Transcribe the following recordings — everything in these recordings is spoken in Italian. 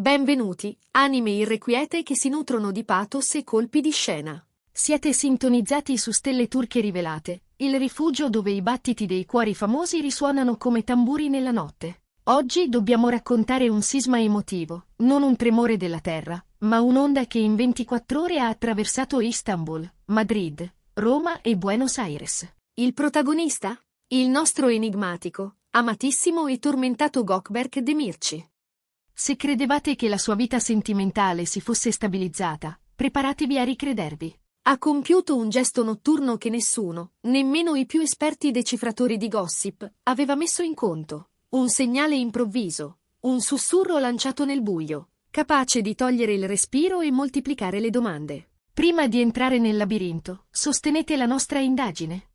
Benvenuti, anime irrequiete che si nutrono di pathos e colpi di scena. Siete sintonizzati su Stelle Turche Rivelate, il rifugio dove i battiti dei cuori famosi risuonano come tamburi nella notte. Oggi dobbiamo raccontare un sisma emotivo, non un tremore della terra, ma un'onda che in 24 ore ha attraversato Istanbul, Madrid, Roma e Buenos Aires. Il protagonista? Il nostro enigmatico, amatissimo e tormentato Gökberk Demirci. Se credevate che la sua vita sentimentale si fosse stabilizzata, preparatevi a ricredervi. Ha compiuto un gesto notturno che nessuno, nemmeno i più esperti decifratori di gossip, aveva messo in conto. Un segnale improvviso, un sussurro lanciato nel buio, capace di togliere il respiro e moltiplicare le domande. Prima di entrare nel labirinto, sostenete la nostra indagine.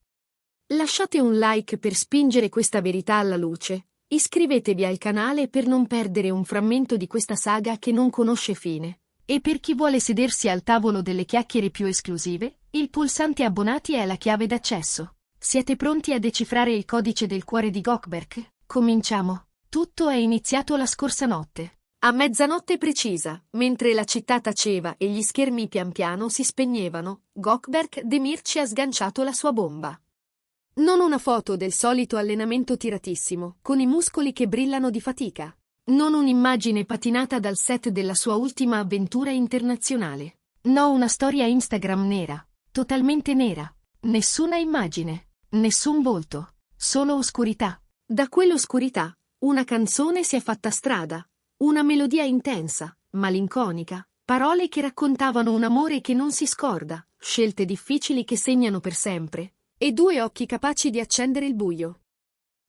Lasciate un like per spingere questa verità alla luce. Iscrivetevi al canale per non perdere un frammento di questa saga che non conosce fine. E per chi vuole sedersi al tavolo delle chiacchiere più esclusive, il pulsante abbonati è la chiave d'accesso. Siete pronti a decifrare il codice del cuore di Gökberk? Cominciamo. Tutto è iniziato la scorsa notte. A mezzanotte precisa, mentre la città taceva e gli schermi pian piano si spegnevano, Gökberk Demirci ha sganciato la sua bomba. Non una foto del solito allenamento tiratissimo, con i muscoli che brillano di fatica. Non un'immagine patinata dal set della sua ultima avventura internazionale. No, una storia Instagram nera. Totalmente nera. Nessuna immagine. Nessun volto. Solo oscurità. Da quell'oscurità, una canzone si è fatta strada. Una melodia intensa, malinconica. Parole che raccontavano un amore che non si scorda. Scelte difficili che segnano per sempre. E due occhi capaci di accendere il buio.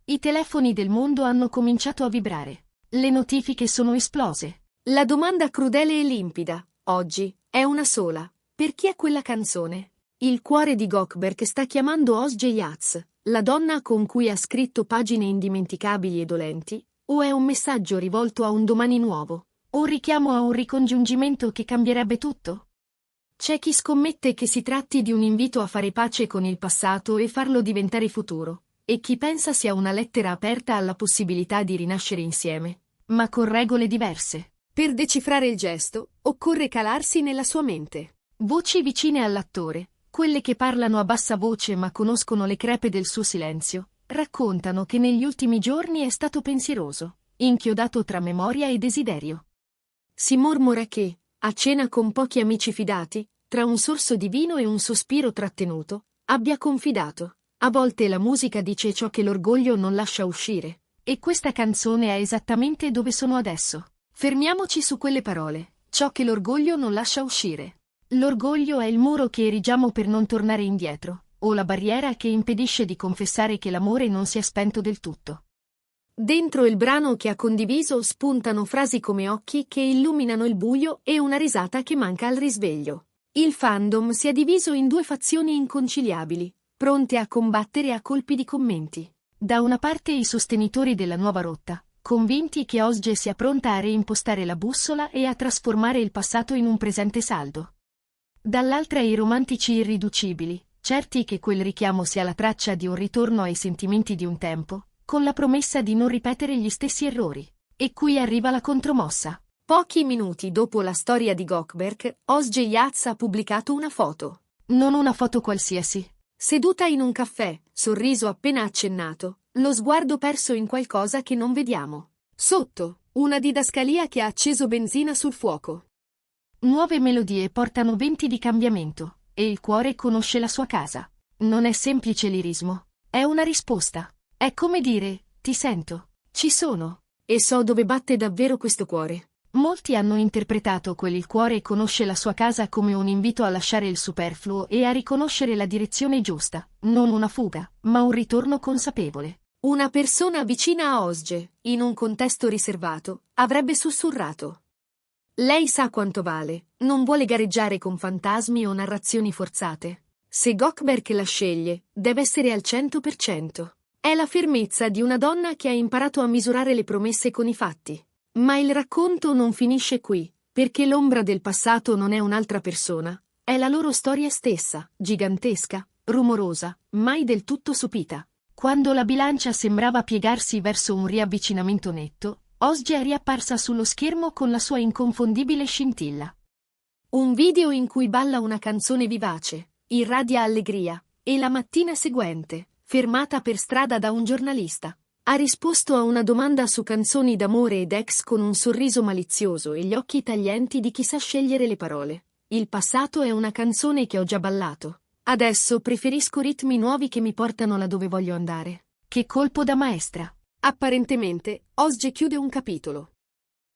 I telefoni del mondo hanno cominciato a vibrare. Le notifiche sono esplose. La domanda crudele e limpida, oggi, è una sola. Per chi è quella canzone? Il cuore di Gökberk sta chiamando Özge Yaz, la donna con cui ha scritto pagine indimenticabili e dolenti, o è un messaggio rivolto a un domani nuovo? Un richiamo a un ricongiungimento che cambierebbe tutto? C'è chi scommette che si tratti di un invito a fare pace con il passato e farlo diventare futuro, e chi pensa sia una lettera aperta alla possibilità di rinascere insieme, ma con regole diverse. Per decifrare il gesto, occorre calarsi nella sua mente. Voci vicine all'attore, quelle che parlano a bassa voce ma conoscono le crepe del suo silenzio, raccontano che negli ultimi giorni è stato pensieroso, inchiodato tra memoria e desiderio. Si mormora che, a cena con pochi amici fidati, tra un sorso di vino e un sospiro trattenuto, abbia confidato. A volte la musica dice ciò che l'orgoglio non lascia uscire. E questa canzone è esattamente dove sono adesso. Fermiamoci su quelle parole. Ciò che l'orgoglio non lascia uscire. L'orgoglio è il muro che erigiamo per non tornare indietro, o la barriera che impedisce di confessare che l'amore non si è spento del tutto. Dentro il brano che ha condiviso spuntano frasi come occhi che illuminano il buio e una risata che manca al risveglio. Il fandom si è diviso in due fazioni inconciliabili, pronte a combattere a colpi di commenti. Da una parte i sostenitori della nuova rotta, convinti che Özge sia pronta a reimpostare la bussola e a trasformare il passato in un presente saldo. Dall'altra i romantici irriducibili, certi che quel richiamo sia la traccia di un ritorno ai sentimenti di un tempo, con la promessa di non ripetere gli stessi errori. E qui arriva la contromossa. Pochi minuti dopo la storia di Gökberk, Özge Yaz ha pubblicato una foto. Non una foto qualsiasi. Seduta in un caffè, sorriso appena accennato, lo sguardo perso in qualcosa che non vediamo. Sotto, una didascalia che ha acceso benzina sul fuoco. Nuove melodie portano venti di cambiamento, e il cuore conosce la sua casa. Non è semplice lirismo. È una risposta. È come dire, ti sento, ci sono, e so dove batte davvero questo cuore. Molti hanno interpretato quel il cuore conosce la sua casa come un invito a lasciare il superfluo e a riconoscere la direzione giusta, non una fuga, ma un ritorno consapevole. Una persona vicina a Özge, in un contesto riservato, avrebbe sussurrato. Lei sa quanto vale, non vuole gareggiare con fantasmi o narrazioni forzate. Se Gökberk la sceglie, deve essere al 100%. È la fermezza di una donna che ha imparato a misurare le promesse con i fatti. Ma il racconto non finisce qui, perché l'ombra del passato non è un'altra persona, è la loro storia stessa, gigantesca, rumorosa, mai del tutto sopita. Quando la bilancia sembrava piegarsi verso un riavvicinamento netto, Ozge è riapparsa sullo schermo con la sua inconfondibile scintilla. Un video in cui balla una canzone vivace, irradia allegria, e la mattina seguente, fermata per strada da un giornalista, ha risposto a una domanda su canzoni d'amore ed ex con un sorriso malizioso e gli occhi taglienti di chi sa scegliere le parole. Il passato è una canzone che ho già ballato. Adesso preferisco ritmi nuovi che mi portano là dove voglio andare. Che colpo da maestra! Apparentemente, Ozge chiude un capitolo.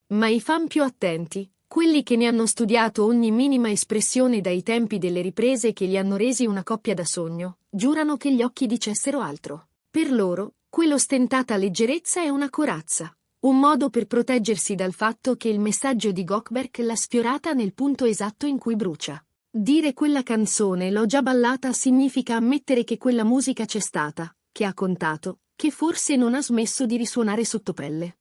Ma i fan più attenti, quelli che ne hanno studiato ogni minima espressione dai tempi delle riprese che li hanno resi una coppia da sogno, giurano che gli occhi dicessero altro. Per loro, quell'ostentata leggerezza è una corazza, un modo per proteggersi dal fatto che il messaggio di Gökberk l'ha sfiorata nel punto esatto in cui brucia. Dire quella canzone l'ho già ballata significa ammettere che quella musica c'è stata, che ha contato, che forse non ha smesso di risuonare sottopelle.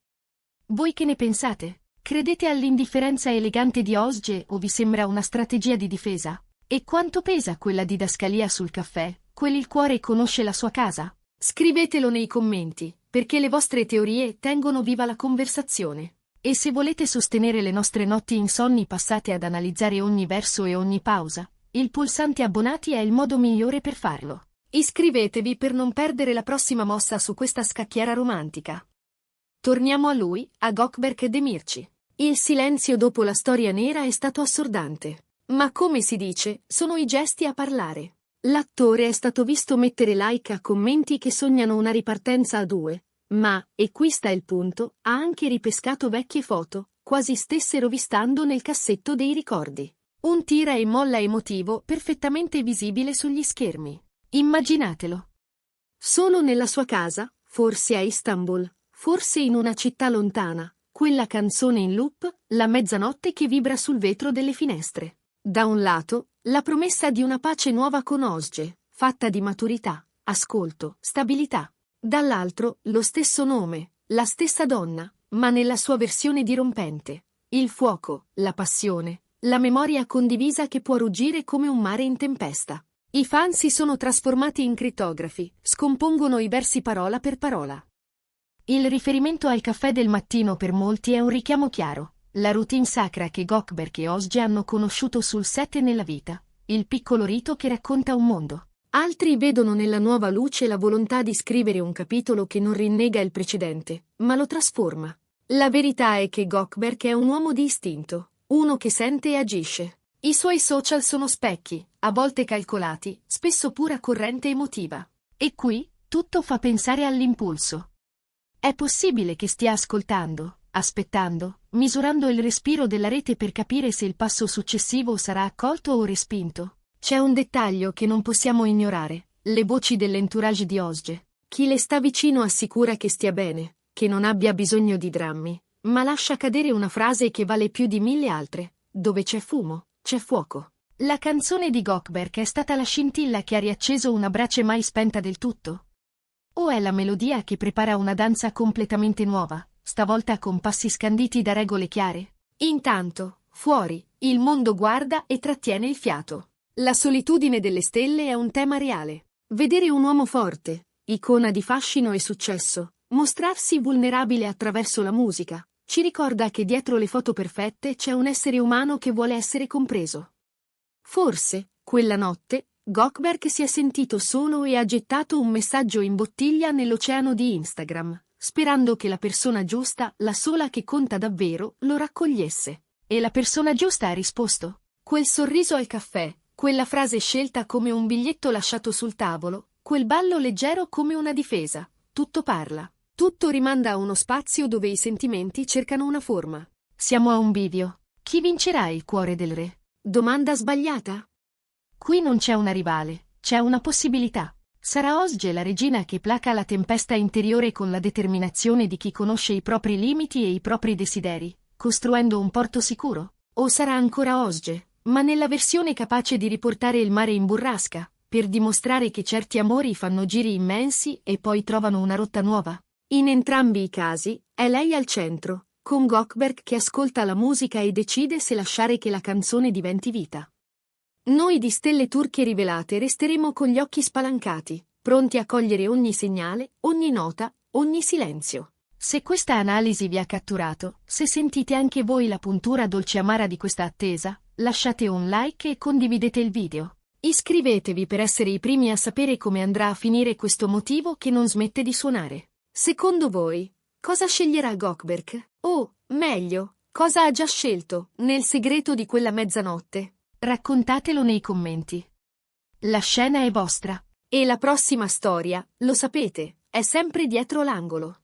Voi che ne pensate? Credete all'indifferenza elegante di Ozge o vi sembra una strategia di difesa? E quanto pesa quella didascalia sul caffè, quel il cuore conosce la sua casa? Scrivetelo nei commenti, perché le vostre teorie tengono viva la conversazione. E se volete sostenere le nostre notti insonni passate ad analizzare ogni verso e ogni pausa, il pulsante abbonati è il modo migliore per farlo. Iscrivetevi per non perdere la prossima mossa su questa scacchiera romantica. Torniamo a lui, a Gökberk Demirci. Il silenzio dopo la storia nera è stato assordante. Ma come si dice, sono i gesti a parlare. L'attore è stato visto mettere like a commenti che sognano una ripartenza a due, ma, e qui sta il punto, ha anche ripescato vecchie foto, quasi stesse rovistando nel cassetto dei ricordi. Un tira e molla emotivo perfettamente visibile sugli schermi. Immaginatelo. Solo nella sua casa, forse a Istanbul, forse in una città lontana, quella canzone in loop, la mezzanotte che vibra sul vetro delle finestre. Da un lato, la promessa di una pace nuova con Ozge, fatta di maturità, ascolto, stabilità. Dall'altro, lo stesso nome, la stessa donna, ma nella sua versione dirompente. Il fuoco, la passione, la memoria condivisa che può ruggire come un mare in tempesta. I fan si sono trasformati in crittografi, scompongono i versi parola per parola. Il riferimento al caffè del mattino per molti è un richiamo chiaro. La routine sacra che Gökberk e Ozge hanno conosciuto sul set e nella vita, il piccolo rito che racconta un mondo. Altri vedono nella nuova luce la volontà di scrivere un capitolo che non rinnega il precedente, ma lo trasforma. La verità è che Gökberk è un uomo di istinto, uno che sente e agisce. I suoi social sono specchi, a volte calcolati, spesso pura corrente emotiva. E qui, tutto fa pensare all'impulso. È possibile che stia ascoltando, aspettando, misurando il respiro della rete per capire se il passo successivo sarà accolto o respinto. C'è un dettaglio che non possiamo ignorare, le voci dell'entourage di Ozge. Chi le sta vicino assicura che stia bene, che non abbia bisogno di drammi, ma lascia cadere una frase che vale più di 1000 altre. Dove c'è fumo, c'è fuoco. La canzone di Gökberk è stata la scintilla che ha riacceso una brace mai spenta del tutto? O è la melodia che prepara una danza completamente nuova, stavolta con passi scanditi da regole chiare? Intanto, fuori, il mondo guarda e trattiene il fiato. La solitudine delle stelle è un tema reale. Vedere un uomo forte, icona di fascino e successo, mostrarsi vulnerabile attraverso la musica, ci ricorda che dietro le foto perfette c'è un essere umano che vuole essere compreso. Forse, quella notte, Gökberk si è sentito solo e ha gettato un messaggio in bottiglia nell'oceano di Instagram, sperando che la persona giusta, la sola che conta davvero, lo raccogliesse. E la persona giusta ha risposto. Quel sorriso al caffè, quella frase scelta come un biglietto lasciato sul tavolo, quel ballo leggero come una difesa, tutto parla. Tutto rimanda a uno spazio dove i sentimenti cercano una forma. Siamo a un bivio. Chi vincerà il cuore del re? Domanda sbagliata? Qui non c'è una rivale, c'è una possibilità. Sarà Ozge la regina che placa la tempesta interiore con la determinazione di chi conosce i propri limiti e i propri desideri, costruendo un porto sicuro? O sarà ancora Ozge, ma nella versione capace di riportare il mare in burrasca, per dimostrare che certi amori fanno giri immensi e poi trovano una rotta nuova? In entrambi i casi, è lei al centro, con Gökberk che ascolta la musica e decide se lasciare che la canzone diventi vita. Noi di Stelle Turche Rivelate resteremo con gli occhi spalancati, pronti a cogliere ogni segnale, ogni nota, ogni silenzio. Se questa analisi vi ha catturato, se sentite anche voi la puntura dolce amara di questa attesa, lasciate un like e condividete il video. Iscrivetevi per essere i primi a sapere come andrà a finire questo motivo che non smette di suonare. Secondo voi, cosa sceglierà Gökberk? O, meglio, cosa ha già scelto, nel segreto di quella mezzanotte? Raccontatelo nei commenti. La scena è vostra. E la prossima storia, lo sapete, è sempre dietro l'angolo.